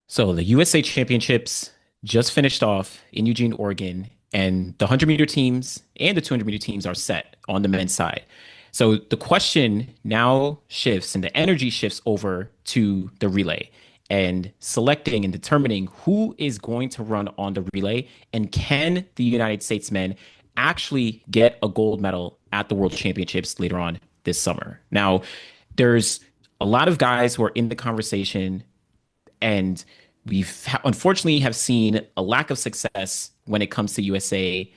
So the USA Championships just finished off in Eugene, Oregon, and the 100-meter teams and the 200-meter teams are set on the men's side. So the question now shifts and the energy shifts over to the relay and selecting and determining who is going to run on the relay and can the United States men actually get a gold medal at the World Championships later on this summer. Now, there's a lot of guys who are in the conversation and unfortunately have seen a lack of success when it comes to USA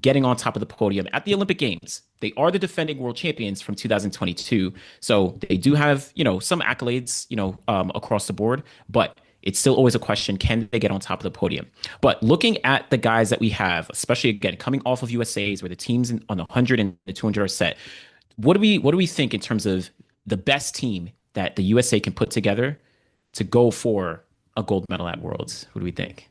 getting on top of the podium at the Olympic Games. They are the defending world champions from 2022, so they do have some accolades across the board, but it's still always a question: can they get on top of the podium? But looking at the guys that we have, especially again coming off of USA's, where the teams on the 100 and the 200 are set, what do we think in terms of the best team that the USA can put together to go for a gold medal at Worlds? What do we think?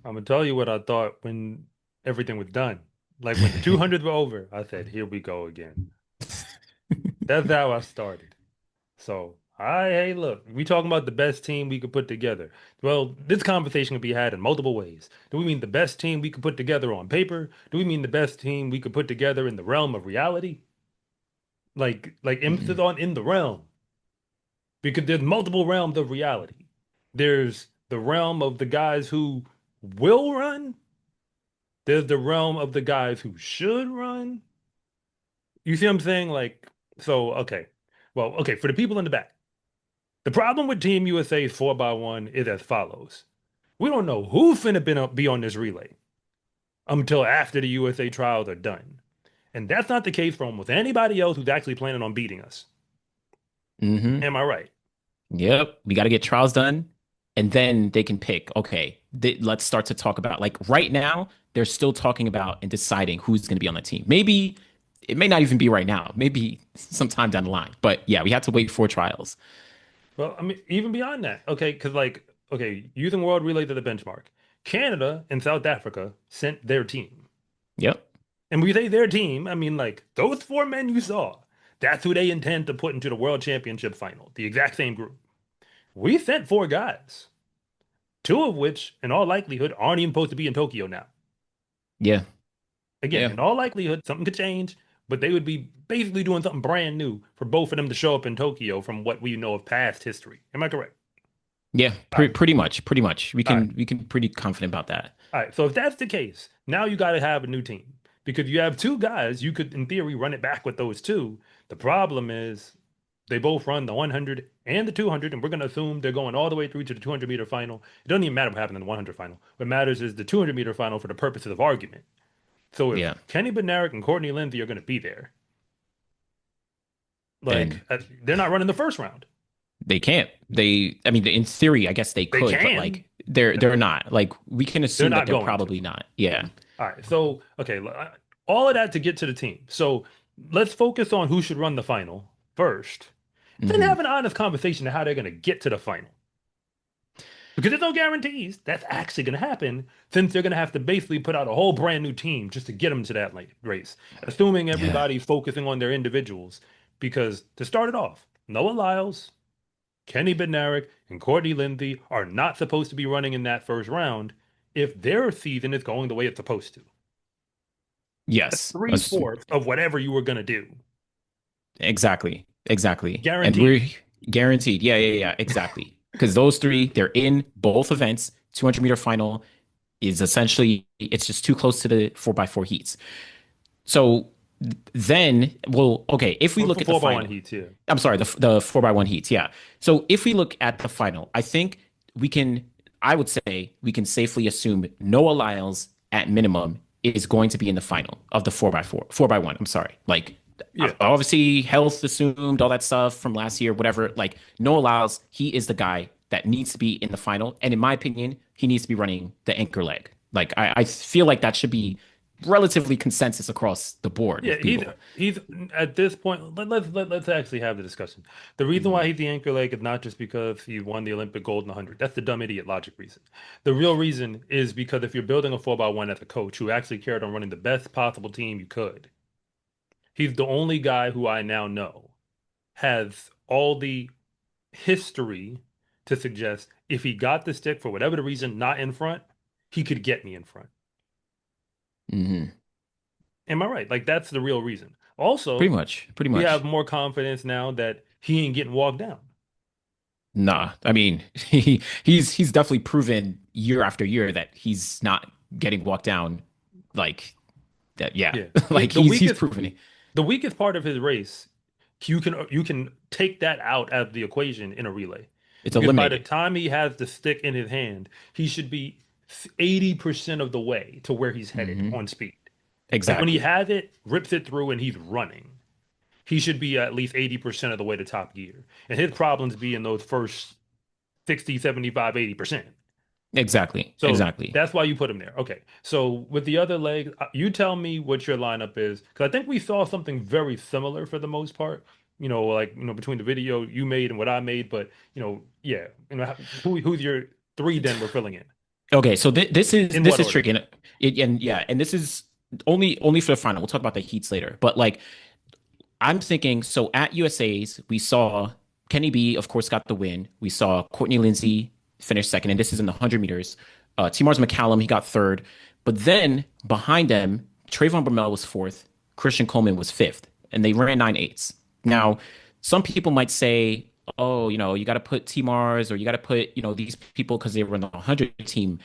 I'm gonna tell you what I thought when everything was done. Like when the 200s were over, I said, "Here we go again." That's how I started. So, hey, look, we talking about the best team we could put together. Well, this conversation can be had in multiple ways. Do we mean the best team we could put together on paper? Do we mean the best team we could put together in the realm of reality? Like emphasis on in the realm, because there's multiple realms of reality. There's the realm of the guys who will run. There's the realm of the guys who should run. You see what I'm saying? Okay. Well, okay, for the people in the back, the problem with Team USA's 4x1 is as follows. We don't know who's finna be on this relay until after the USA trials are done. And that's not the case for almost anybody else who's actually planning on beating us. Hmm. Am I right? Yep. We got to get trials done, and then they can pick. Okay, let's start to talk about, like, right now. They're still talking about and deciding who's going to be on the team. Maybe it may not even be right now. Maybe sometime down the line. But yeah, we have to wait for trials. Well, I mean, even beyond that, okay, because okay, using World Relay as the benchmark, Canada and South Africa sent their team. Yep. And when we say their team, I mean like those four men you saw. That's who they intend to put into the World Championship final, the exact same group. We sent four guys, two of which, in all likelihood, aren't even supposed to be in Tokyo now. Yeah. Again, Yeah. in all likelihood, something could change, but they would be basically doing something brand new for both of them to show up in Tokyo from what we know of past history. Am I correct? Yeah. All right. Pretty much. Pretty much. We All right. can we can pretty confident about that. All right. So if that's the case, now you got to have a new team because you have two guys. You could, in theory, run it back with those two. The problem is they both run the 100 and the 200, and we're going to assume they're going all the way through to the 200-meter final. It doesn't even matter what happened in the 100 final. What matters is the 200-meter final for the purposes of argument. So if Yeah. Kenny Bednarek and Courtney Lindsay are going to be there, Then they're not running the first round. they can't. I mean, in theory, I guess they They could, but can. like they're not. Like we can They're assume that not they're going to. probably not. Yeah. All right. So, okay, all of that to get to the team. So let's focus on who should run the final first, then Hmm. have an honest conversation of how they're going to get to the final. Because there's no guarantees that's actually going to happen since they're going to have to basically put out a whole brand new team just to get them to that race, assuming Yeah. everybody's focusing on their individuals. Because to start it off, Noah Lyles, Kenny Bednarek, and Courtney Lindsay are not supposed to be running in that first round if their season is going the way it's supposed to. That's Yes. three-fourths of whatever you were going to do. Exactly. Exactly. And Guaranteed. we're guaranteed. Yeah, yeah, yeah, exactly. Because those three, they're in both events. 200-meter final is essentially, it's just too close to the 4x4 heats. So then, well, okay, if we Well, look for at the 4x1 final, heats, yeah. I'm sorry, the 4x1 heats, yeah. So if we look at the final, I think we can, I would say, we can safely assume Noah Lyles at minimum is going to be in the final of the 4x4, 4x1. I'm sorry. Like, Yeah. obviously, health assumed, all that stuff from last year, whatever. Like, Noah Lyles, he is the guy that needs to be in the final. And in my opinion, he needs to be running the anchor leg. Like, I feel like that should be relatively consensus across the board Yeah, with people. he's at this point. Let's actually have the discussion. The reason why Mhm. he's the anchor leg is not just because he won the Olympic gold in the 100. That's the dumb idiot logic reason. The real reason is because if you're building a 4x1 as a coach who actually cared on running the best possible team you could, he's the only guy who I now know has all the history to suggest if he got the stick for whatever the reason not in front, he could get me in front. Hmm. Am I right? Like that's the real reason. Pretty Also, much. Pretty we have much. more confidence now that he ain't getting walked down. Nah. I mean, he's definitely proven year after year that he's not getting walked down like that. Yeah. Yeah. Like The he's weakest proven it. the weakest part of his race, you can take that out of the equation in a relay. It's Because by the eliminated. time he has the stick in his hand, he should be 80% of the way to where he's headed Hmm. on speed. Like when he Exactly. has it, rips it through, and he's running, he should be at least 80% of the way to top gear. And his problems be in those first 60, 75, 80%. Exactly. So Exactly. that's why you put him there. Okay. So with the other leg, you tell me what your lineup is, because I think we saw something very similar for the most part. Like between the video you made and what I made, but yeah, who's your three? Then we're filling in Okay, so this is in this what is order? tricky, and yeah, and this is only for the final. We'll talk about the heats later, but like I'm thinking, so at USA's we saw Kenny B, of course, got the win. We saw Courtney Lindsay finish second, and this is in the 100 meters. T-Mars McCallum, he got third, but then behind them, Trayvon Bromell was fourth, Christian Coleman was fifth, and they ran 9.8s. Now, some people might say, oh, you got to put T-Mars or you got to put, these people because they were in the 100 team.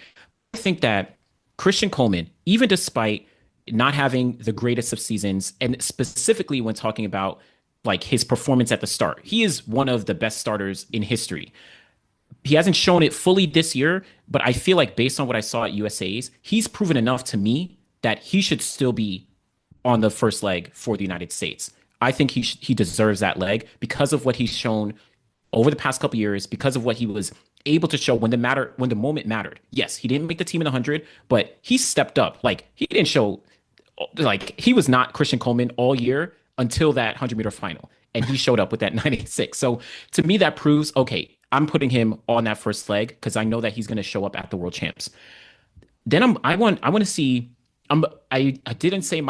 I think that Christian Coleman, even despite not having the greatest of seasons, and specifically when talking about like his performance at the start, he is one of the best starters in history. He hasn't shown it fully this year, but I feel like based on what I saw at USA's, he's proven enough to me that he should still be on the first leg for the United States. I think he deserves that leg because of what he's shown over the past couple years, because of what he was able to show when the moment mattered. Yes, he didn't make the team in the 100, but he stepped up. Like he didn't show like he was not Christian Coleman all year until that 100-meter final, and he showed up with that 9.86. So to me, that proves okay. I'm putting him on that first leg because I know that he's going to show up at the World Champs. Then I want to see. I did say in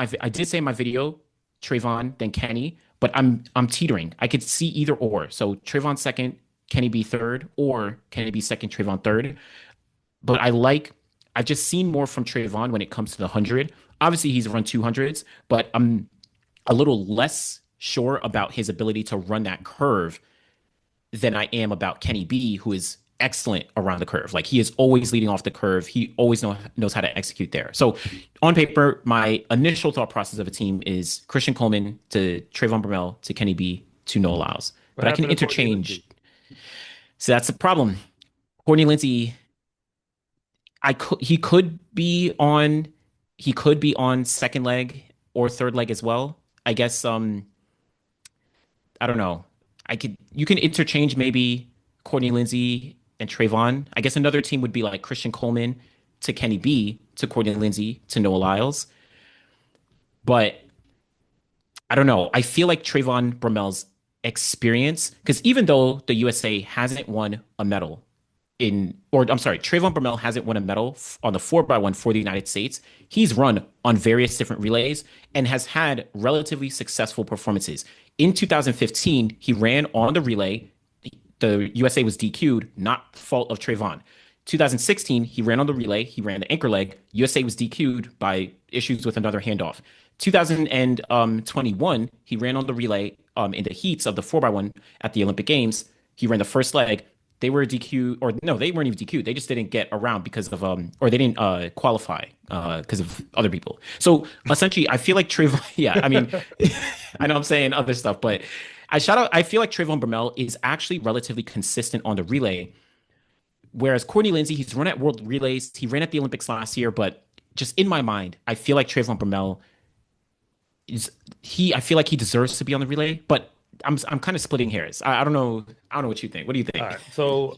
my video Trayvon then Kenny, but I'm teetering. I could see either or. So Trayvon second, Kenny be third, or Kenny be second, Trayvon third. But I've just seen more from Trayvon when it comes to the 100. Obviously, he's run 200s, but I'm a little less sure about his ability to run that curve than I am about Kenny B, who is excellent around the curve. Like he is always leading off the curve. He always knows how to execute there. So on paper, my initial thought process of a team is Christian Coleman to Trayvon Bromell to Kenny B to Noah Lyles. What But I can happened to Courtney interchange. Lindsay? So that's the problem. Courtney Lindsay, he could be on second leg or third leg as well. I guess I don't know. I could You can interchange maybe Courtney Lindsay and Trayvon. I guess another team would be like Christian Coleman to Kenny B to Courtney Lindsay to Noah Lyles. But I don't know. I feel like Trayvon Bromell's experience, because even though the USA hasn't won a medal or I'm sorry, Trayvon Bromell hasn't won a medal on the 4x1 for the United States. He's run on various different relays and has had relatively successful performances. In 2015, he ran on the relay. The USA was DQ'd, not fault of Trayvon. 2016, he ran on the relay. He ran the anchor leg. USA was DQ'd by issues with another handoff. 2021, he ran on the relay in the heats of the 4x1 at the Olympic Games. He ran the first leg. They were DQ, or no, they weren't even DQ. They just didn't get around because of or they didn't qualify because of other people. So essentially, I feel like Trayvon. Yeah, I mean, I know I'm saying other stuff, but I feel like Trayvon Bromell is actually relatively consistent on the relay, whereas Courtney Lindsay, he's run at World Relays. He ran at the Olympics last year, but just in my mind, I feel like Trayvon Bromell is he. I feel like he deserves to be on the relay, but I'm kind of splitting hairs. I don't know. I don't know what you think. What do you All think? right. So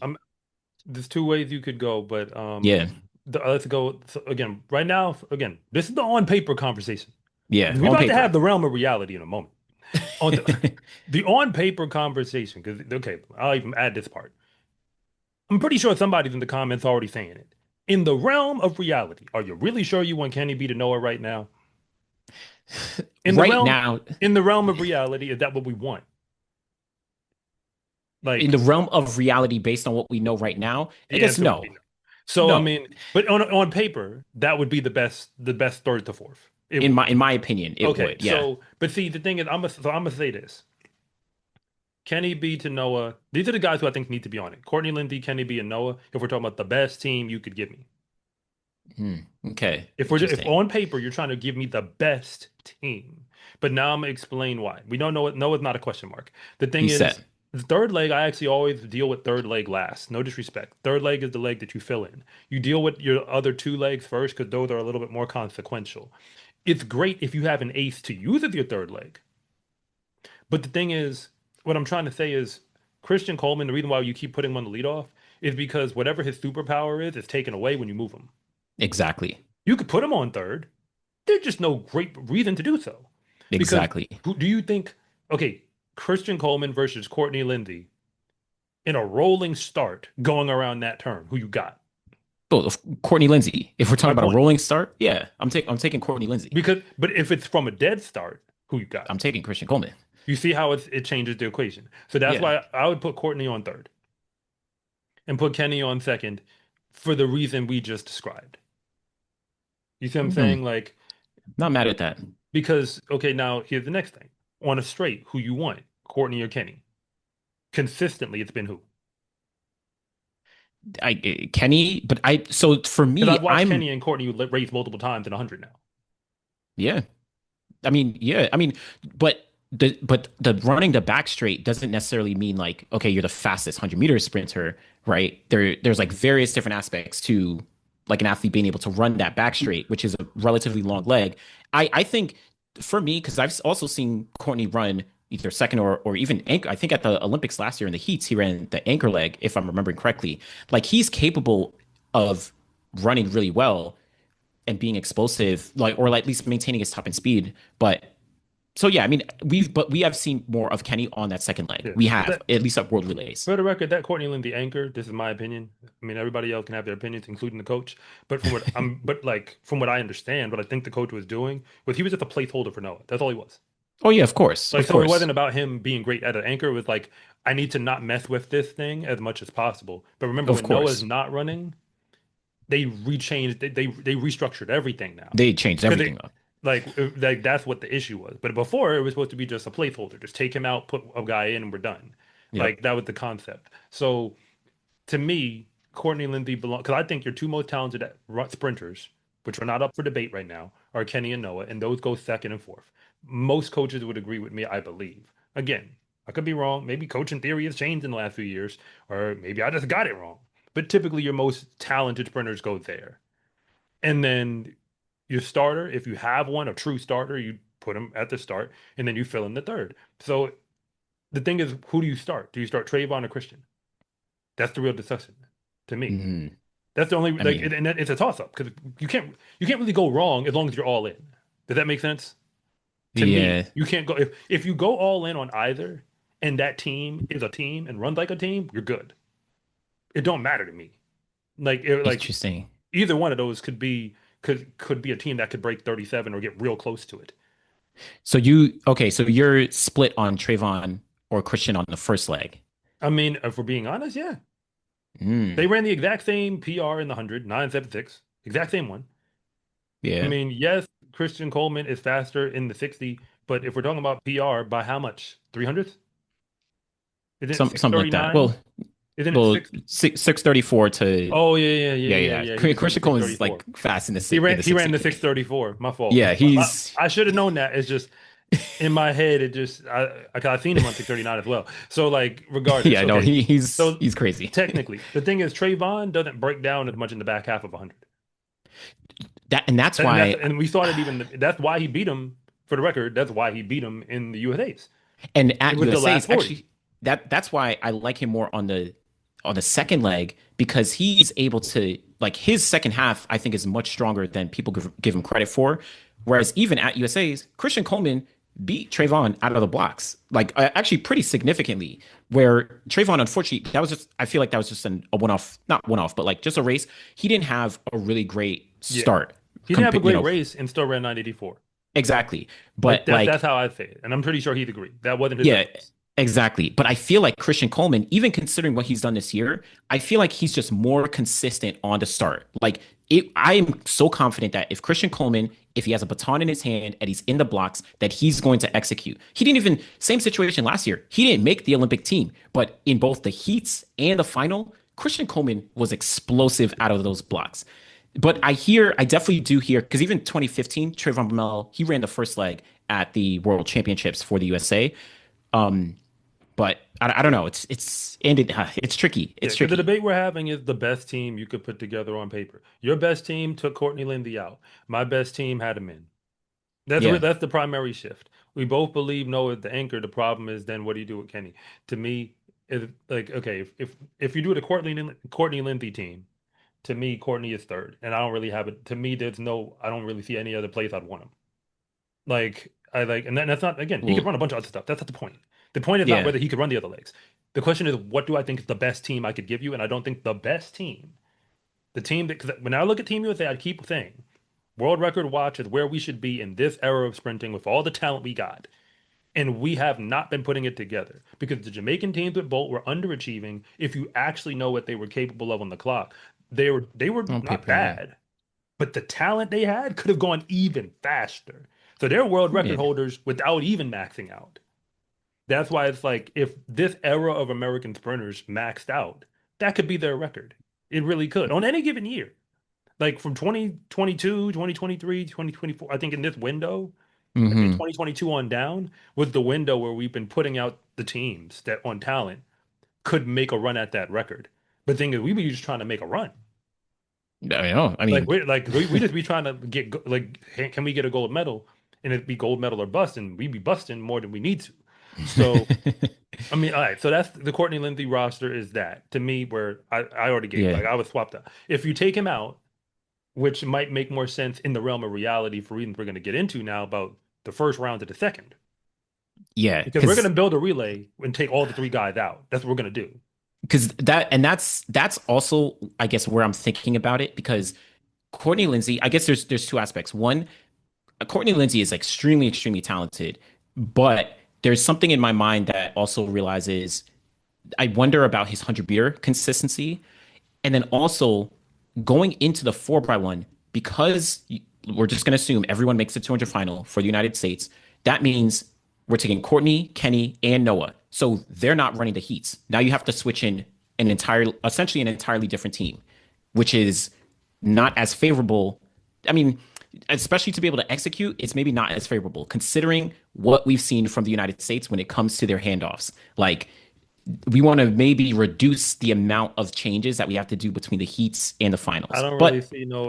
there's two ways you could go, but Yeah, let's go again. Right now, again, this is the on paper conversation. yeah, We're on about to paper. have the realm of reality in a moment. On the on paper conversation, because okay, I'll even add this part. I'm pretty sure somebody's in the comments already saying it. In the realm of reality, are you really sure you want Kenny B to know it right now? In the Right realm, now, in the realm of reality, is that what we want? in the Like realm of reality, based on what we know right now, I the guess answer would no, be no. So I no. mean, but on paper, that would be the best third to fourth. It In would. my opinion, it Okay, would. Yeah. so but see, the thing is, I'm gonna say this. Kenny B to Noah. These are the guys who I think need to be on it. Courtney Lindsey, Kenny B, and Noah. If we're talking about the best team you could give me. Hmm. Okay. If Interesting. on paper you're trying to give me the best team, but now I'm gonna explain why. We don't know it. Noah's not a question mark. The thing You is, said the third leg, I actually always deal with third leg last. No disrespect. Third leg is the leg that you fill in. You deal with your other two legs first because those are a little bit more consequential. It's great if you have an ace to use as your third leg. But the thing is, what I'm trying to say is Christian Coleman, the reason why you keep putting him on the leadoff is because whatever his superpower is taken away when you move him. exactly. You could put him on third. There's just no great reason to do so. Because Exactly. who do you think, okay, Christian Coleman versus Courtney Lindsey in a rolling start going around that term, who you got? Well, Courtney Lindsey. If we're talking My about a point. rolling start, yeah, I'm taking Courtney Lindsey. But if it's from a dead start, who you got? I'm taking Christian Coleman. You see how it changes the equation. So that's Yeah. why I would put Courtney on third and put Kenny on second for the reason we just described. You see what I'm Hmm. saying? Like, Not mad at that. because, okay, now here's the next thing. On a straight, who you want, Courtney or Kenny? Consistently, it's been who? Kenny, but I so for Because me, I've watched I'm Kenny and Courtney race multiple times in 100 now. yeah. I mean, yeah. I mean, but the running the back straight doesn't necessarily mean like okay, you're the fastest 100-meter sprinter, right? There's like various different aspects to like an athlete being able to run that back straight, which is a relatively long leg. I think for me, because I've also seen Courtney run either second or even anchor. I think at the Olympics last year in the heats, he ran the anchor leg, if I'm remembering correctly. Like he's capable of running really well and being explosive, like or at least maintaining his top end speed. But so yeah, I mean we have seen more of Kenny on that second leg. Yeah. We have at least at World Relays. For the record, that Courtney Lynn, the anchor, this is my opinion. I mean, everybody else can have their opinions, including the coach. But like from what I understand, what I think the coach was doing was he was just a placeholder for Noah. That's all he was. Oh yeah, of course, Like, of so it course, wasn't about him being great at an anchor. It was like, I need to not mess with this thing as much as possible. But remember, of when Noah's course. not running, they rechanged, they restructured everything now. They changed Because everything up. like that's what the issue was. But before it was supposed to be just a placeholder. Just take him out, put a guy in, and we're done. Yep. Like that was the concept. So to me, Courtney Lindsey belong because I think your two most talented sprinters, which are not up for debate right now, are Kenny and Noah, and those go second and fourth. Most coaches would agree with me, I believe. Again, I could be wrong. Maybe coaching theory has changed in the last few years, or maybe I just got it wrong. But typically, your most talented sprinters go there. And then your starter, if you have one, a true starter, you put him at the start, and then you fill in the third. So the thing is, who do you start? Do you start Trayvon or Christian? That's the real discussion to me. Hmm. That's the only I like, mean, and it's a toss up because you can't really go wrong as long as you're all in. Does that make sense? To me, yeah. you can't go if you go all in on either, and that team is a team and runs like a team, you're good. It don't matter to me. Like Interesting. either one of those could be a team that could break 37 or get real close to it. So you okay? So you're split on Trayvon or Christian on the first leg. I mean, if we're being honest, yeah, they Hmm. ran the exact same PR in the 100, 9.76, exact same one. I Yeah. mean, yes, Christian Coleman is faster in the 60, but if we're talking about PR, by how much? 300th? Isn't it Something like that. 639? Isn't it Well, six? 634 to Oh yeah, yeah, yeah, yeah, yeah, yeah. yeah. He just ran the Christian Coleman is 634. like fast in the He ran in the he ran the 60. 634. My fault. Yeah, he's I should have known that. It's just in my head. It just I seen him on 639 as well. So like regardless, yeah, no, okay. he's So he's crazy. technically, the thing is Trayvon doesn't break down as much in the back half of 100. That's And why and we saw it even. That's why he beat him. For the record, that's why he beat him in the USA's. and It at was the last USA's 40. actually that's why I like him more on the second leg because he's able to like his second half I think is much stronger than people give him credit for. Whereas even at USA's, Christian Coleman beat Trayvon out of the blocks, like actually pretty significantly. Where Trayvon, unfortunately, that was just I feel like that was just a one off, not one off, but like just a race. He didn't have a really great Yeah, start. he didn't have a You great know, race and still ran 984. exactly. Like But that's like that's how I say it, and I'm pretty sure he'd agree. That wasn't his best yeah, race. Exactly. But I feel like Christian Coleman, even considering what he's done this year, I feel like he's just more consistent on the start. I am so confident that if Christian Coleman, if he has a baton in his hand and he's in the blocks, that he's going to execute. He didn't even, same situation last year. He didn't make the Olympic team, but in both the heats and the final, Christian Coleman was explosive out of those blocks. But I definitely do hear, because even 2015, Trayvon Bromell, he ran the first leg at the World Championships for the USA. Um, but I don't know. It's tricky. Yeah, It's because the tricky. debate we're having is the best team you could put together on paper. Your best team took Courtney Lindy out. My best team had him in. Yeah. That's the primary shift. We both believe Noah is the anchor. The problem is then what do you do with Kenny? To me, it's like okay, if you do the Courtney Lindy team, to me Courtney is third, and I don't really have it. To me, I don't really see any other place I'd want him. Like I like, and that's not again. He could Well, run a bunch of other stuff. That's not the point. The point is not yeah. whether he could run the other legs. The question is, what do I think is the best team I could give you? And I don't think the best team, the team that, because when I look at Team USA, I keep saying world record watch is where we should be in this era of sprinting with all the talent we got. And we have not been putting it together because the Jamaican teams with Bolt were underachieving. If you actually know what they were capable of on the clock, they were On not paper, yeah. bad, but the talent they had could have gone even faster. So they're world record Yeah. holders without even maxing out. That's why it's like if this era of American sprinters maxed out, that could be their record. It really could on any given year. Like from 2022, 2023, 2024. I think in this window, I think Hmm. 2022 on down was the window where we've been putting out the teams that on talent could make a run at that record. But the thing is, we be just trying to make a run. I know. I Like mean, we just be trying to get like, hey, can we get a gold medal? And it'd be gold medal or bust, and we be busting more than we need to. So I mean, all right. So that's the Courtney Lindsay roster is that to me where I already gave yeah. like I would swap that. If you take him out, which might make more sense in the realm of reality for reasons we're going to get into now about the first round to the second. Yeah. Because we're going to build a relay and take all the three guys out. That's what we're going to do. Because that's also, I guess, where I'm thinking about it, because Courtney Lindsay, I guess there's two aspects. One, Courtney Lindsay is extremely, extremely talented, but there's something in my mind that also realizes I wonder about his 100 meter consistency. And then also going into the 4x1, because we're just going to assume everyone makes the 200 final for the United States, that means we're taking Courtney, Kenny, and Noah. So they're not running the heats. Now you have to switch in essentially an entirely different team, which is not as favorable. I mean, especially to be able to execute, it's maybe not as favorable considering what we've seen from the United States when it comes to their handoffs. Like, we want to maybe reduce the amount of changes that we have to do between the heats and the finals. But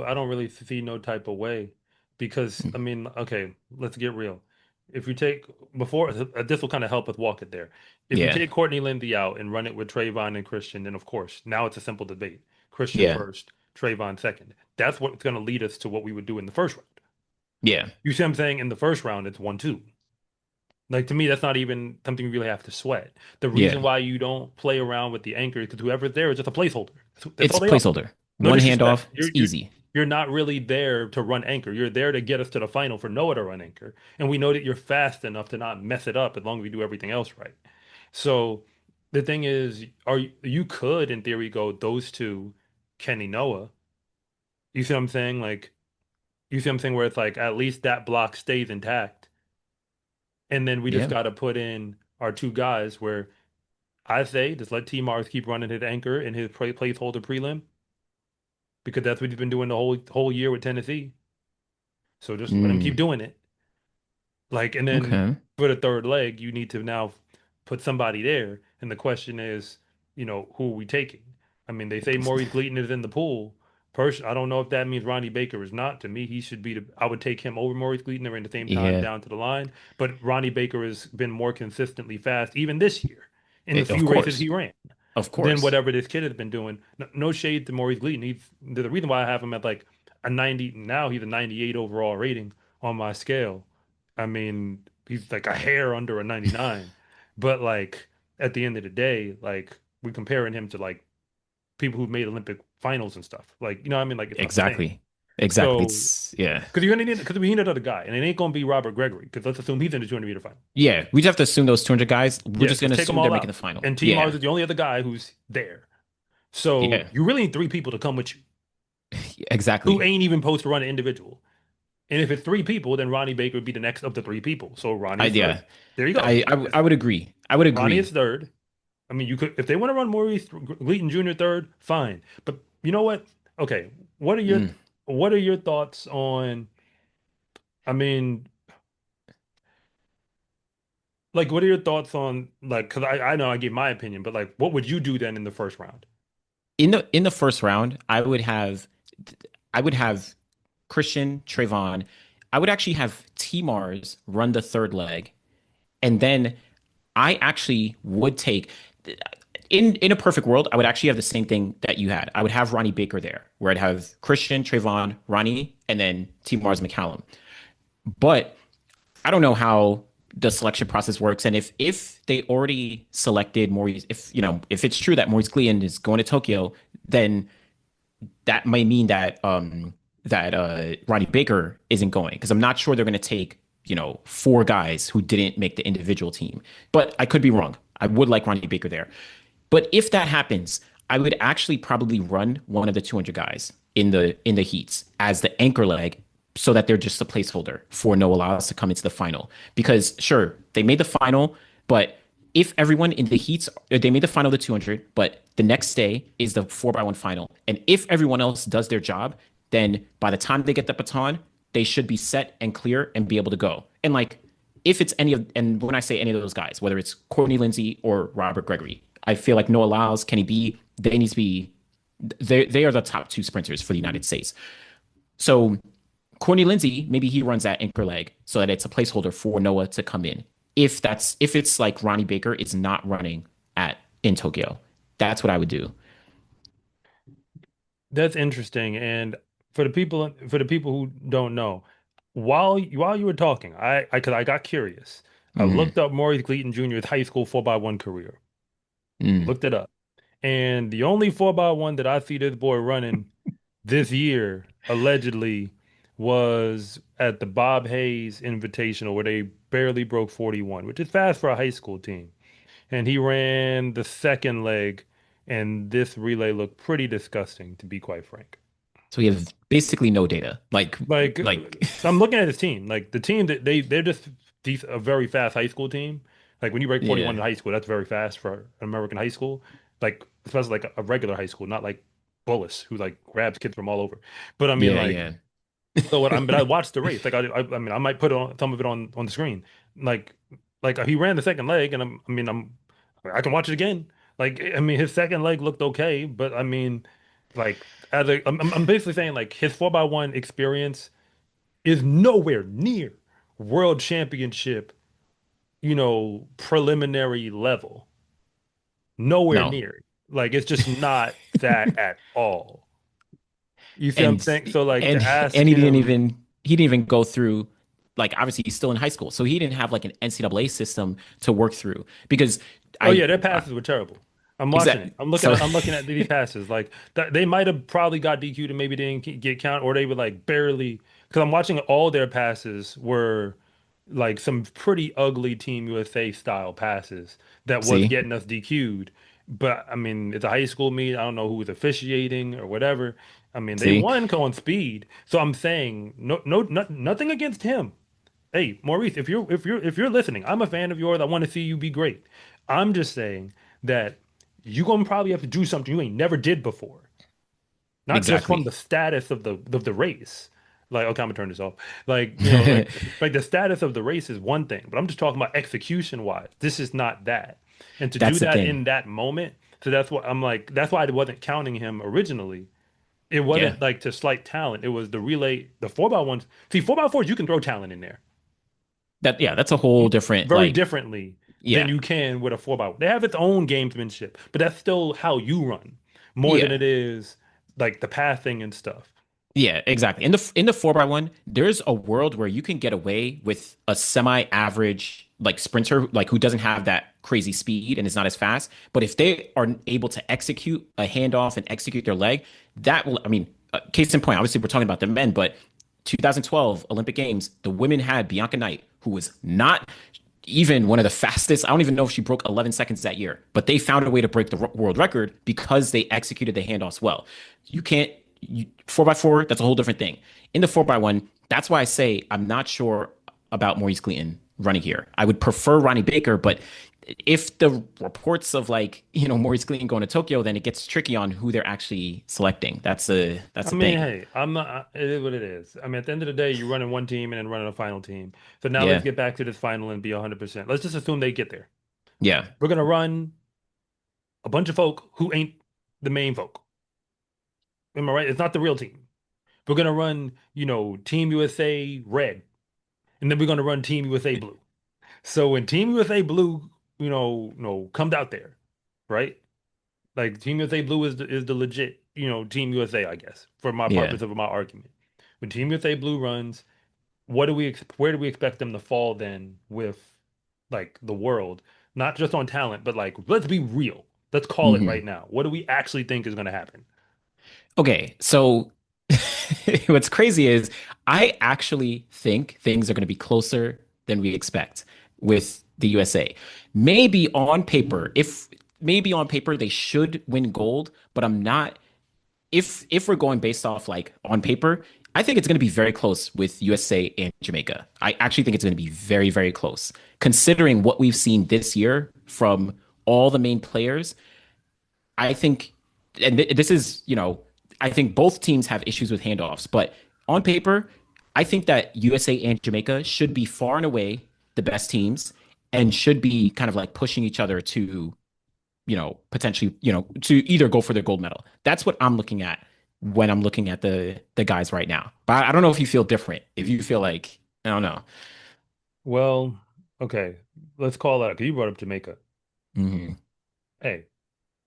I don't really see no type of way because I mean, okay, let's get real. If you take before this will kind of help us walk it there. If you yeah, take Courtney Lindsay out and run it with Trayvon and Christian, then of course now it's a simple debate. Christian yeah, first, Trayvon second. That's what's going to lead us to what we would do in the first round. yeah, You see what I'm saying? In the first round, it's 1-2. Like to me, that's not even something you really have to sweat. The yeah. reason why you don't play around with the anchor is because whoever's there is just a placeholder. That's all It's they are. placeholder. No One disrespect. handoff. It's easy. You're not really there to run anchor. You're there to get us to the final for Noah to run anchor. And we know that you're fast enough to not mess it up as long as we do everything else right. So the thing is, you could in theory go those two, Kenny Noah. You see what I'm saying? Like you see what I'm saying where it's like at least that block stays intact. And then we just Yeah, got to put in our two guys where I say just let T Mars keep running his anchor and his placeholder prelim because that's what he's been doing the whole year with Tennessee. So just let him keep mm, doing it. Like, and then okay. for the third leg, you need to now put somebody there. And the question is, who are we taking? I mean, they say Maurice Gleaton is in the pool. I don't know if that means Ronnie Baker is not. To me, he should be I would take him over Maurice Gleaton. They're in the same time Yeah, down to the line. But Ronnie Baker has been more consistently fast, even this year, in the of few races course, he ran, of than course. whatever this kid has been doing. No shade to Maurice Gleaton. The reason why I have him at like a 90, now he's a 98 overall rating on my scale. I mean, he's like a hair under a 99. But like at the end of the day, like we're comparing him to like people who've made Olympic finals and stuff. Like, you know what I mean? Like it's not the same. Exactly. exactly. So, It's yeah. because we need another guy, and it ain't gonna be Robert Gregory. Because let's assume he's in the 200 meter final. Yeah, we just have to assume those 200 guys. We're Yeah, just gonna just take them assume they're all making the out. final. And T Mars Yeah, is the only other guy who's there. So yeah, you really need three people to come with you who exactly. ain't even supposed to run an individual. And if it's three people, then Ronnie Baker would be the next of the three people. So Ronnie is third. Yeah, There you go. I would agree. I would Ronnie is agree. third. I mean, you could if they want to run Maurice Gleaton Jr. third, fine. But you know what? Okay, what are your Mm. what are your thoughts on? I mean, like, what are your thoughts on like? Because I know I gave my opinion, but like, what would you do then in the first round? In the first round, I would have Christian, Trayvon. I would actually have T Mars run the third leg, and then I actually would take in a perfect world, I would actually have the same thing that you had. I would have Ronnie Baker there, where I'd have Christian, Trayvon, Ronnie, and then T Mars McCallum. But I don't know how the selection process works, and if they already selected Maurice, if if it's true that Maurice Gleon is going to Tokyo, then that might mean that Ronnie Baker isn't going because I'm not sure they're going to take four guys who didn't make the individual team. But I could be wrong. I would like Ronnie Baker there. But if that happens, I would actually probably run one of the 200 guys in the heats as the anchor leg so that they're just a placeholder for Noah Lyles to come into the final. Because sure, they made the final, but if everyone in the heats they made the final of the 200, but the next day is the 4x1 final. And if everyone else does their job, then by the time they get the baton, they should be set and clear and be able to go. And like if it's any of and when I say any of those guys, whether it's Courtney Lindsay or Robert Gregory, I feel like Noah Lyles, Kenny B, they need to be they are the top two sprinters for the United States. So Courtney Lindsay, maybe he runs that anchor leg so that it's a placeholder for Noah to come in. If it's like Ronnie Baker is not running at in Tokyo, that's what I would do. That's interesting. And for the people who don't know, while you were talking, because I got curious. I Mm-hmm. looked up Maurice Gleaton Jr.'s high school 4x1 career. Mm. Looked it up. And the only 4x1 that I see this boy running this year, allegedly, was at the Bob Hayes Invitational, where they barely broke 41, which is fast for a high school team. And he ran the second leg, and this relay looked pretty disgusting, to be quite frank. So we have basically no data. Like Like I'm looking at his team. Like the team that they're just a very fast high school team. Like when you break 41 yeah, in high school, that's very fast for an American high school. Like especially like a regular high school, not like Bullis who like grabs kids from all over. But I mean yeah, like yeah. so what but I watched the race. Like I mean I might put on some of it on the screen. Like he ran the second leg and I can watch it again. Like I mean his second leg looked okay, but I mean like I'm basically saying like his 4x1 experience is nowhere near world championship, preliminary level. Nowhere No. near. Like it's just not that at all. You see what I'm and saying? So like and to ask and him, he didn't even go through like obviously he's still in high school, so he didn't have like an NCAA system to work through because oh I, yeah, their I passes were terrible. I'm watching it. exactly so I'm looking at these passes. Like they might have probably got DQ'd and maybe didn't get count, or they were like barely. Because I'm watching all their passes were like some pretty ugly Team USA style passes that was see getting us DQ'd. But I mean, it's a high school meet. I don't know who was officiating or whatever. I mean, they see won on speed. So I'm saying nothing against him. Hey, Maurice, if you're listening, I'm a fan of yours. I want to see you be great. I'm just saying that you're gonna probably have to do something you ain't never did before. Not just from the exactly status of the race. Like, okay, I'm gonna turn this off. Like, like the status of the race is one thing, but I'm just talking about execution wise. This is not that. And to do that's the that thing in that moment, so that's what I'm like, that's why I wasn't counting him originally. It yeah wasn't like to slight talent. It was the relay, the 4x1s. See, 4x4s, you can throw talent in there that's a whole different very like differently than yeah you can with a 4x1. They have its own gamesmanship, but that's still how you run more than yeah it is like the pathing and stuff. Yeah, exactly. In the 4x1, there's a world where you can get away with a semi-average like sprinter, like who doesn't have that crazy speed and is not as fast. But if they are able to execute a handoff and execute their leg, that will, I mean, case in point, obviously we're talking about the men, but 2012 Olympic Games, the women had Bianca Knight, who was not even one of the fastest. I don't even know if she broke 11 seconds that year, but they found a way to break the world record because they executed the handoffs well. You can't, 4x4, that's a whole different thing. In the 4x1, that's why I say I'm not sure about Maurice Gleon running here. I would prefer Ronnie Baker, but if the reports of like, Maurice Gleon going to Tokyo, then it gets tricky on who they're actually selecting. That's I a mean, thing. hey, I'm not, it is what it is. I mean, at the end of the day, you're running one team and then running a final team. So now let's Yeah. get back to this final and be 100%. Let's just assume they get there. Yeah. We're going to run a bunch of folk who ain't the main folk. Am I right? It's not the real team. We're going to run, Team USA red, and then we're going to run Team USA blue. So when Team USA blue, comes out there, right? Like Team USA Blue is the legit, Team USA, I guess, for my Yeah. purpose of my argument. When Team USA Blue runs, where do we expect them to fall then with like the world? Not just on talent, but like let's be real. Let's call it Hmm. right now. What do we actually think is going to happen? Okay. So what's crazy is I actually think things are going to be closer than we expect with the USA. Maybe on paper they should win gold, but I'm not if we're going based off like on paper, I think it's going to be very close with USA and Jamaica. I actually think it's going to be very, very close, considering what we've seen this year from all the main players. I think, and this is, I think both teams have issues with handoffs, but on paper, I think that USA and Jamaica should be far and away the best teams and should be kind of like pushing each other to potentially, to either go for their gold medal. That's what I'm looking at when I'm looking at the guys right now. But I don't know if you feel different. If you feel like, I don't know. Well, okay, let's call that because you brought up Jamaica. Hmm. Hey,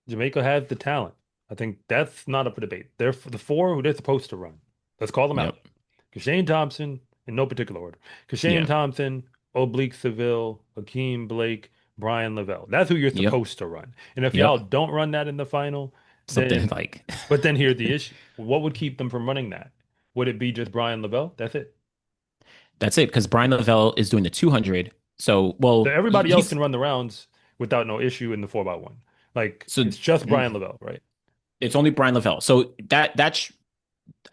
Jamaica has the talent. I think that's not up for debate. They're the four who they're supposed to run. Let's call them out. Yep. Kashane Thompson, in no particular order. Kashane Yeah. Thompson, Oblique Seville, Hakeem Blake, Brian Lavelle. That's who you're Yep. supposed to run. And if y'all Yep. don't run that in the final, Something then, like but then here's the issue. What would keep them from running that? Would it be just Brian Lavelle? That's it. that's it because Brian Lavelle is doing the 200. So, So well, everybody else he's can run the rounds without no issue in the 4x1. Like so it's just mm, Brian Lavelle, right? it's only Brian Lavelle. So that's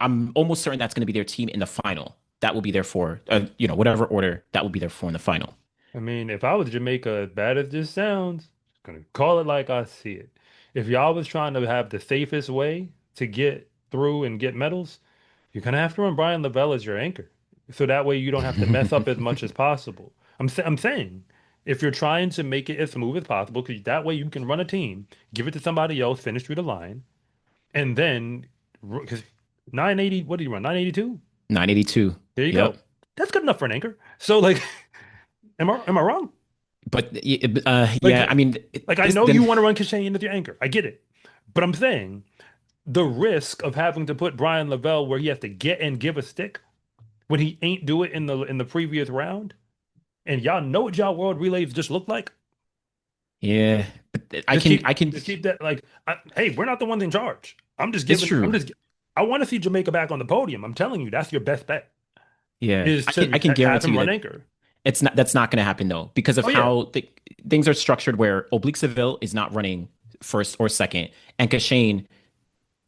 I'm almost certain that's going to be their team in the final. That will be there for whatever order that will be there for in the final. I mean, if I was Jamaica, as bad as this sounds, gonna call it like I see it. If y'all was trying to have the safest way to get through and get medals, you're gonna have to run Brian Lavelle as your anchor, so that way you don't have to mess up as much as possible. I'm saying, if you're trying to make it as smooth as possible, because that way you can run a team, give it to somebody else, finish through the line, and then because 980, what do you run? 982? 982. There you Yep. go. That's good enough for an anchor. So like, am I wrong? But Like, yeah, I mean, like I this know then you want to run Kashane as your anchor. I get it. But I'm saying the risk of having to put Brian Lavelle where he has to get and give a stick when he ain't do it in the previous round, and y'all know what y'all world relays just look like. yeah, but Just keep I can. just keep that like hey, we're not the ones in charge. It's true. I want to see Jamaica back on the podium. I'm telling you, that's your best bet Yeah, is I to can have guarantee him you run that anchor. that's not going to happen though because of Oh yeah. how things are structured. Where Oblique Seville is not running first or second, and Kashane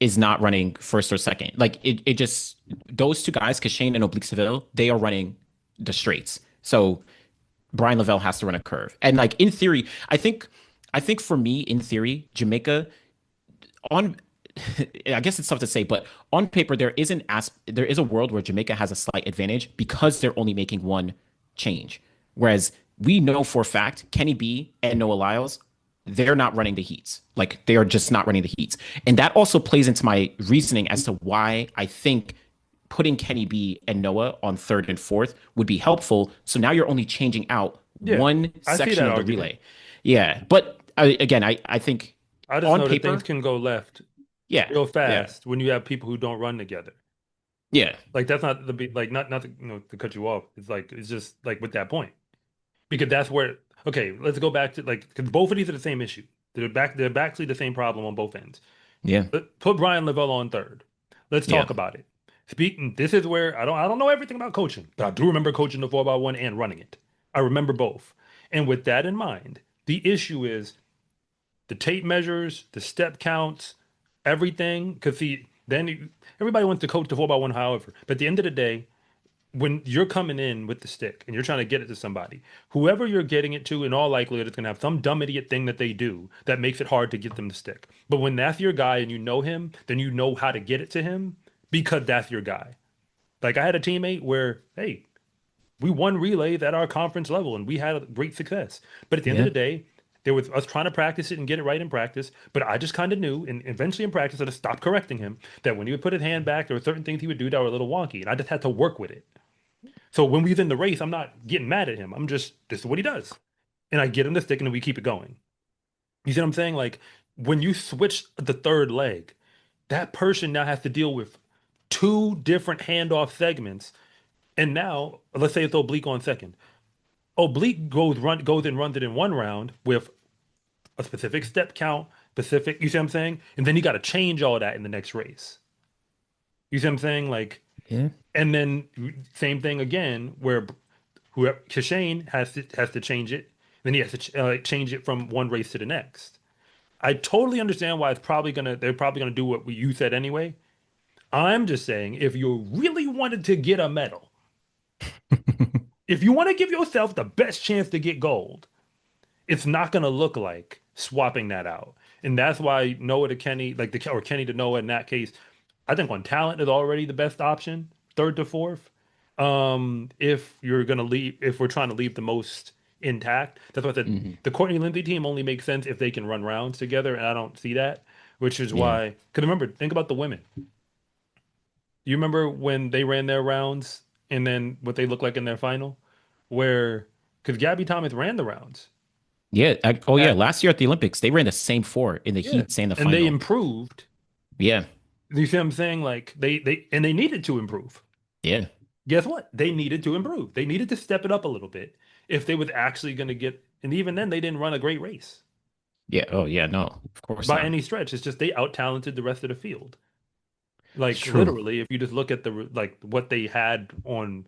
is not running first or second. Like it just those two guys, Kashane and Oblique Seville, they are running the straights. So Brian Lavelle has to run a curve. And like in theory, I think for me, in theory, Jamaica on I guess it's tough to say, but on paper there is a world where Jamaica has a slight advantage because they're only making one change. Whereas we know for a fact Kenny B and Noah Lyles, they're not running the heats. Like they are just not running the heats. And that also plays into my reasoning as to why I think putting Kenny B and Noah on third and fourth would be helpful. So now you're only changing out Yeah. one I see section that of the argument. relay. Yeah. But again, I think I just on know that things paper, can go left yeah, real yeah, fast when you have people who don't run together. yeah, Like that's not the like not to, to cut you off. It's like it's just like with that point because that's where okay. Let's go back to like because both of these are the same issue. They're actually the same problem on both ends. yeah. Put Brian Lavelle on third. Let's Yeah. talk about it. Speaking, this is where I don't know everything about coaching, but I do remember coaching the 4x1 and running it. I remember both. And with that in mind, the issue is the tape measures, the step counts, everything. Because everybody wants to coach the 4x1, however, but at the end of the day, when you're coming in with the stick and you're trying to get it to somebody, whoever you're getting it to, in all likelihood, it's going to have some dumb idiot thing that they do that makes it hard to get them to stick. But when that's your guy and you know him, then you know how to get it to him because that's your guy. Like I had a teammate where, hey, we won relays at our conference level and we had great success. But at the end of Yeah. the day, there was us trying to practice it and get it right in practice. But I just kind of knew, and eventually in practice, I just stopped correcting him that when he would put his hand back, there were certain things he would do that were a little wonky, and I just had to work with it. So when we was in the race, I'm not getting mad at him. I'm just, this is what he does. And I get him the stick and then we keep it going. You see what I'm saying? Like when you switch the third leg, that person now has to deal with two different handoff segments. And now, let's say it's oblique on second. Oblique goes and runs it in one round with a specific step count, specific, you see what I'm saying? And then you got to change all that in the next race. You see what I'm saying? Like, Yeah. and then same thing again, where whoever Kashane has to change it. Then he has to change it from one race to the next. I totally understand why they're probably gonna do what you said anyway. I'm just saying if you really wanted to get a medal, if you want to give yourself the best chance to get gold, it's not gonna look like swapping that out. And that's why Noah to Kenny, like or Kenny to Noah in that case, I think on talent is already the best option, third to fourth. If you're gonna leave, if we're trying to leave the most intact, that's why I said Hmm. the Courtney Lindsay team only makes sense if they can run rounds together, and I don't see that, which is Yeah. why. Because remember, think about the women. You remember when they ran their rounds and then what they looked like in their final, where because Gabby Thomas ran the rounds. Yeah. Oh, yeah. At, Last year at the Olympics, they ran the same four in the yeah, heats and the and they final. improved. Yeah. You see what I'm saying? Like they needed to improve. Yeah. Guess what? They needed to improve. They needed to step it up a little bit if they was actually going to get. And even then, they didn't run a great race Yeah. Oh, yeah. No, of course by not. any stretch. It's just they out talented the rest of the field. It's Like true. literally, if you just look at like what they had on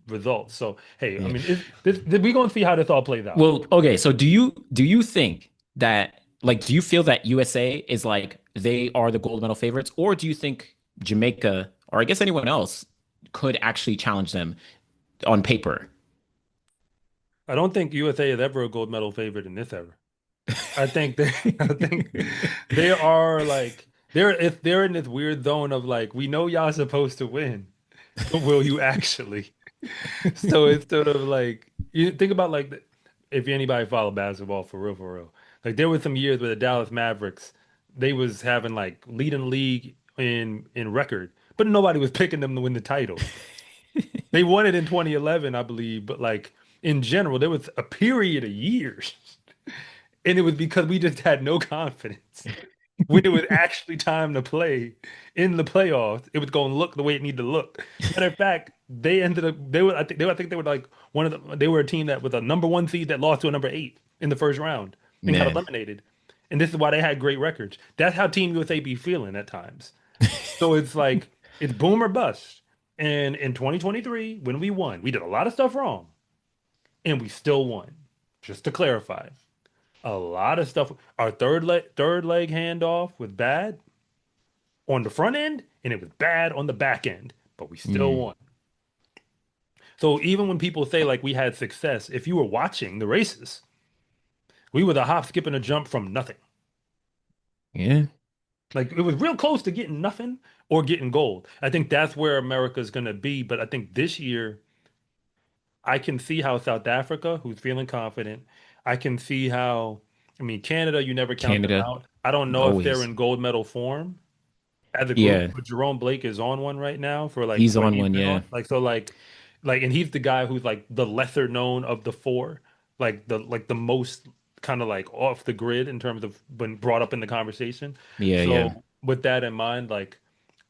results. So hey, I Yeah. mean, we gonna see how this all plays out. Well, okay. So do you think that do you feel that USA is like they are the gold medal favorites, or do you think Jamaica or I guess anyone else could actually challenge them on paper? I don't think USA is ever a gold medal favorite in this era. I think they, I think they are like they're in this weird zone of like we know y'all supposed to win, but will you actually? So it's sort of like you think about like if anybody follow basketball for real. Like there were some years where the Dallas Mavericks they was having like leading league in record, but nobody was picking them to win the title. They won it in 2011, I believe, but like in general, there was a period of years, and it was because we just had no confidence when it was actually time to play in the playoffs, it was going to look the way it needed to look. Matter of fact, they ended up I think they were like they were a team that was a number one seed that lost to a number eight in the first round and got Man. eliminated. And this is why they had great records. That's how Team USA be feeling at times. So it's like it's boom or bust. And in 2023, when we won, we did a lot of stuff wrong, and we still won. Just to clarify, a lot of stuff. Our third leg handoff was bad on the front end, and it was bad on the back end, but we still Mm. won. So even when people say like we had success, if you were watching the races, we were the hop, skip, and a jump from nothing. Yeah. Like it was real close to getting nothing or getting gold. I think that's where America's gonna be. But I think this year I can see how South Africa, who's feeling confident, I can see how, I mean, Canada, you never count them Canada out. I don't know if they're always. in gold medal form as a group, Yeah. but Jerome Blake is on one right now for like He's what on he's one, been yeah. on. And he's the guy who's like the lesser known of the four, like the most kind of like off the grid in terms of when brought up in the conversation. Yeah, yeah. So with that in mind, like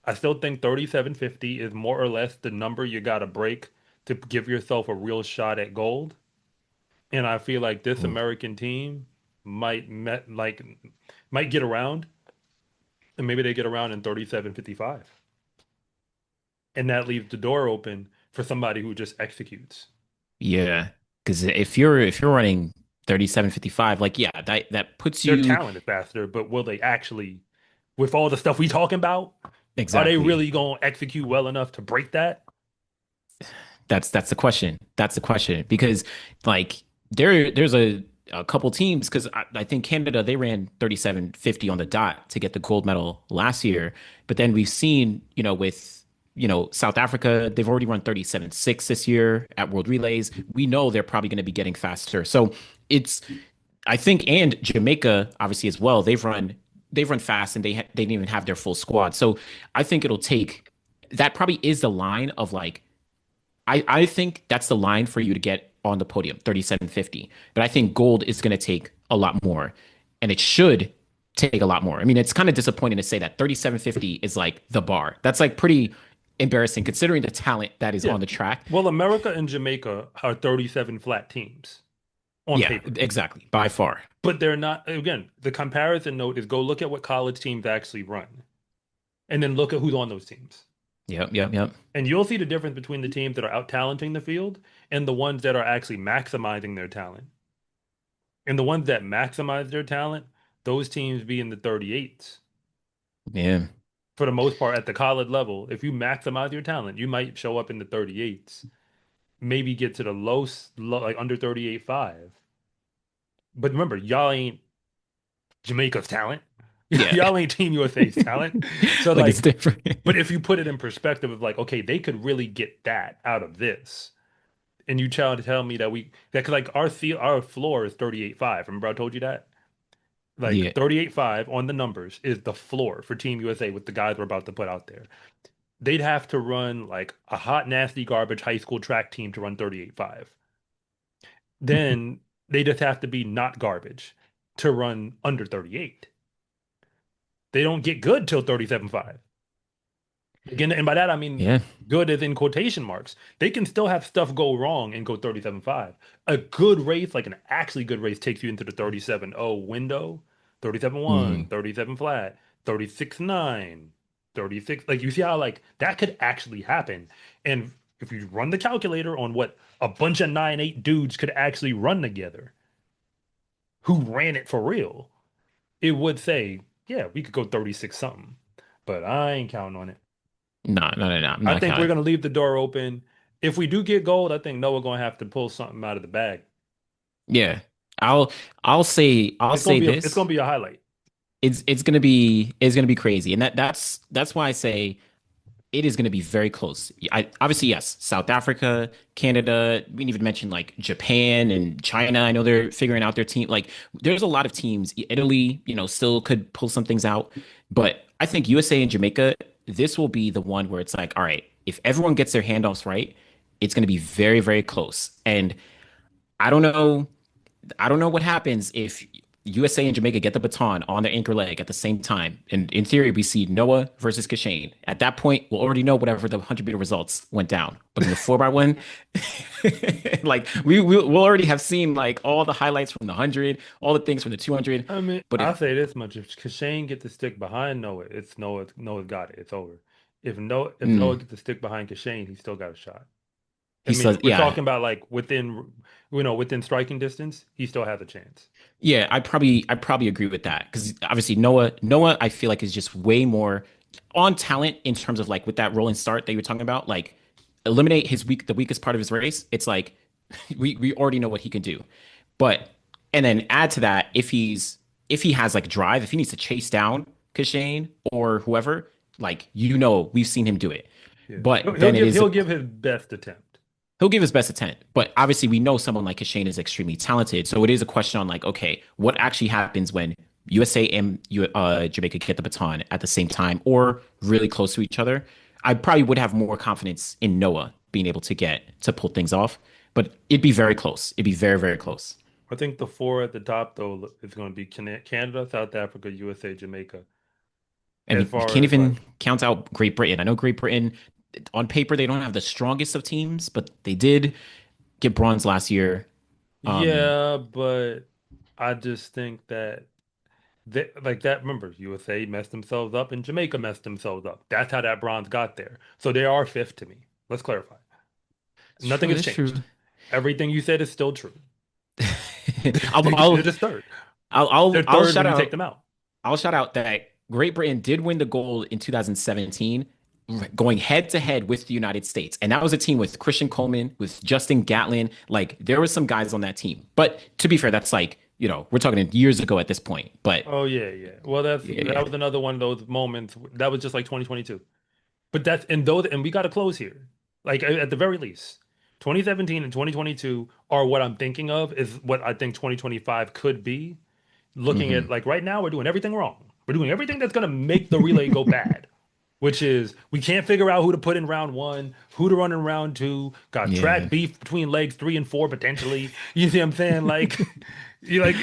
I still think 3750 is more or less the number you got to break to give yourself a real shot at gold. And I feel like this Ooh. American team might met like might get around. And maybe they get around in 37-55. And that leaves the door open for somebody who just executes. Yeah, because if you're running 37:55, like yeah, that puts Their you talent is faster, but will they actually, with all the stuff we talking about, are they exactly. really going to execute well enough to break that? That's the question. That's the question because like there's a couple teams because I think Canada they ran 37:50 on the dot to get the gold medal last year, but then we've seen with South Africa they've already run 37:6 this year at World Relays. We know they're probably going to be getting faster. So it's I think and Jamaica obviously as well. They've run fast and they didn't even have their full squad. So I think it'll take that probably is the line of like I think that's the line for you to get on the podium, 37:50. But I think gold is going to take a lot more. And it should take a lot more. I mean, it's kind of disappointing to say that 37:50 is like the bar. That's like pretty embarrassing considering the talent that is Yeah. on the track. Well, America and Jamaica are 37 flat teams on Yeah, paper, exactly. By far. but they're not. Again, the comparison note is go look at what college teams actually run and then look at who's on those teams. Yep, yep, yep. And you'll see the difference between the teams that are out talenting the field and the ones that are actually maximizing their talent. And the ones that maximize their talent, those teams be in the 38s. Yeah. For the most part, at the college level, if you maximize your talent, you might show up in the 38s, maybe get to the low like under 38.5. But remember, y'all ain't Jamaica's talent. Yeah. Y'all ain't Team USA's talent. So Like it's like, different. but if you put it in perspective of like, okay, they could really get that out of this. And you try to tell me that like our floor is 38.5. Remember I told you that? Like Yeah. 38.5 on the numbers is the floor for Team USA with the guys we're about to put out there. They'd have to run like a hot, nasty, garbage high school track team to run 38.5. Then they just have to be not garbage to run under 38. They don't get good till 37.5. Again, and by that I mean Yeah. good as in quotation marks. They can still have stuff go wrong and go 37.5. A good race, like an actually good race, takes you into the 37.0 window, 37.1, Mhm. 37 flat, 36.9, 36. Like you see how like that could actually happen. And if you run the calculator on what a bunch of 9.8 dudes could actually run together, who ran it for real, it would say, yeah, we could go 36 something. But I ain't counting on it. No, no, no, no. I'm I not think we're counting. going to leave the door open. If we do get gold, I think Noah going to have to pull something out of the bag. Yeah. I'll I'll say It's this. going to be a highlight. It's gonna be crazy, and that's why I say it is gonna be very close. I obviously yes, South Africa, Canada. We didn't even mention like Japan and China. I know they're figuring out their team. Like there's a lot of teams. Italy, still could pull some things out, but I think USA and Jamaica. This will be the one where it's like, all right, if everyone gets their handoffs right, it's gonna be very very close. And I don't know. I don't know what happens if USA and Jamaica get the baton on their anchor leg at the same time. And in theory, we see Noah versus Kashane. At that point, we'll already know whatever the 100-meter results went down. But in the 4x1, like we'll already have seen like all the highlights from the 100, all the things from the 200. I mean, But I'll if say this much: if Shane get the stick behind Noah, it's Noah. Noah's got it. It's over. If Noah mm, gets the stick behind Kashane, he still got a shot. I he mean, says, we're yeah, talking about like within striking distance, he still has a chance. yeah, I probably agree with that because obviously Noah I feel like is just way more on talent in terms of like with that rolling start that you were talking about, like eliminate the weakest part of his race. It's like we already know what he can do, but and then add to that if he has like drive, if he needs to chase down Kashane or whoever, like we've seen him do it. Yeah, But he'll then it give is he'll give his best attempt. he'll give his best attempt. But obviously, we know someone like Kashane is extremely talented. So it is a question on like, okay, what actually happens when USA and Jamaica get the baton at the same time or really close to each other? I probably would have more confidence in Noah being able to pull things off, but it'd be very close. It'd be very, very close. I think the four at the top though is going to be Canada, South Africa, USA, Jamaica. And As you far can't as like even count out Great Britain. I know Great Britain, on paper, they don't have the strongest of teams, but they did get bronze last year. Um, yeah, but I just think that like that, remember, USA messed themselves up and Jamaica messed themselves up. That's how that bronze got there. So they are fifth to me. Let's clarify. It's Nothing true. has That's true. changed. Everything you said is still true. I'll, They're I'll, just third. I'll, They're I'll third shout when you take out. them out. I'll shout out that Great Britain did win the gold in 2017, going head to head with the United States. And that was a team with Christian Coleman, with Justin Gatlin. Like, there were some guys on that team. But to be fair, that's like, we're talking years ago at this point. But Oh yeah, yeah. Well, that yeah. was another one of those moments that was just like 2022. But that's and those and we got to close here. Like at the very least, 2017 and 2022 are what I'm thinking of is what I think 2025 could be. Looking Hmm. at like right now, we're doing everything wrong. We're doing everything that's gonna make the relay go bad. Which is we can't figure out who to put in round one, who to run in round two. Got Yeah. track beef between legs 3 and 4 potentially. You see what I'm saying? Like you like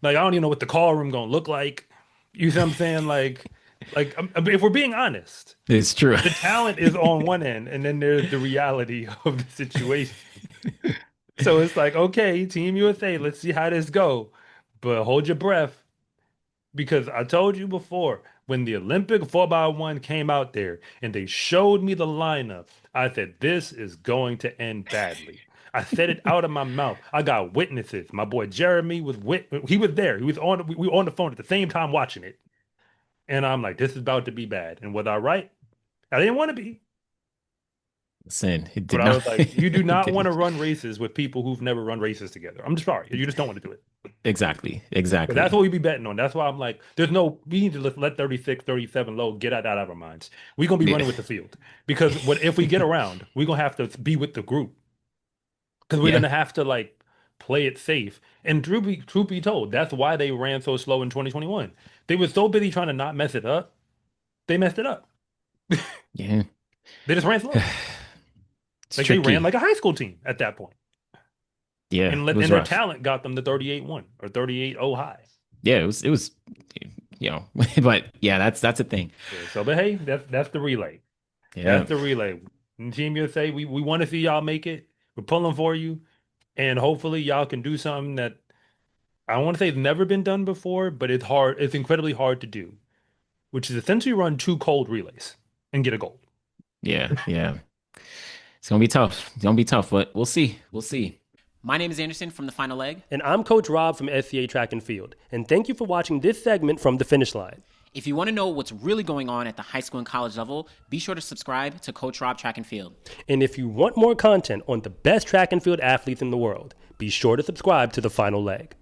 I don't even know what the call room gonna look like. You see what I'm saying? If we're being honest, It's true. the talent is on one end, and then there's the reality of the situation. So it's like, okay, Team USA, let's see how this go, but hold your breath because I told you before when the Olympic 4x1 came out there and they showed me the lineup, I said this is going to end badly. I said it out of my mouth. I got witnesses. My boy Jeremy he was there. He was on we were on the phone at the same time watching it. And I'm like, this is about to be bad. And was I right? I didn't want to be. Listen, it But did I not. was like, you do It not want to didn't. run races with people who've never run races together. I'm just sorry. You just don't want to do it. Exactly. But that's Exactly. what we be betting on. That's why I'm like, we need to let 36, 37 low get out of our minds. We're going to be Yeah. running with the field. Because if we get around, we're going to have to be with the group. Because we're going Yeah. to have to like play it safe. And truth be told, that's why they ran so slow in 2021. They were so busy trying to not mess it up. They messed it up. Yeah. They just ran slow. It's Like they ran tricky. like a high school team at that point. Yeah. And It was their rough. talent got them to 38-1 or 38-0 high. Yeah. It was, but yeah, that's a thing. Yeah, so but hey, that's the relay. Yeah. That's the relay. And Team USA, we want to see y'all make it. We're pulling for you. And hopefully y'all can do something that I don't want to say it's never been done before, but it's hard, it's incredibly hard to do, which is essentially run 2 cold relays and get a gold. Yeah. Yeah. It's gonna be tough. It's gonna be tough, but we'll see. We'll see. My name is Anderson from the Final Leg. And I'm Coach Rob from SCA Track and Field. And thank you for watching this segment from the finish line. If you want to know what's really going on at the high school and college level, be sure to subscribe to Coach Rob Track and Field. And if you want more content on the best track and field athletes in the world, be sure to subscribe to the Final Leg.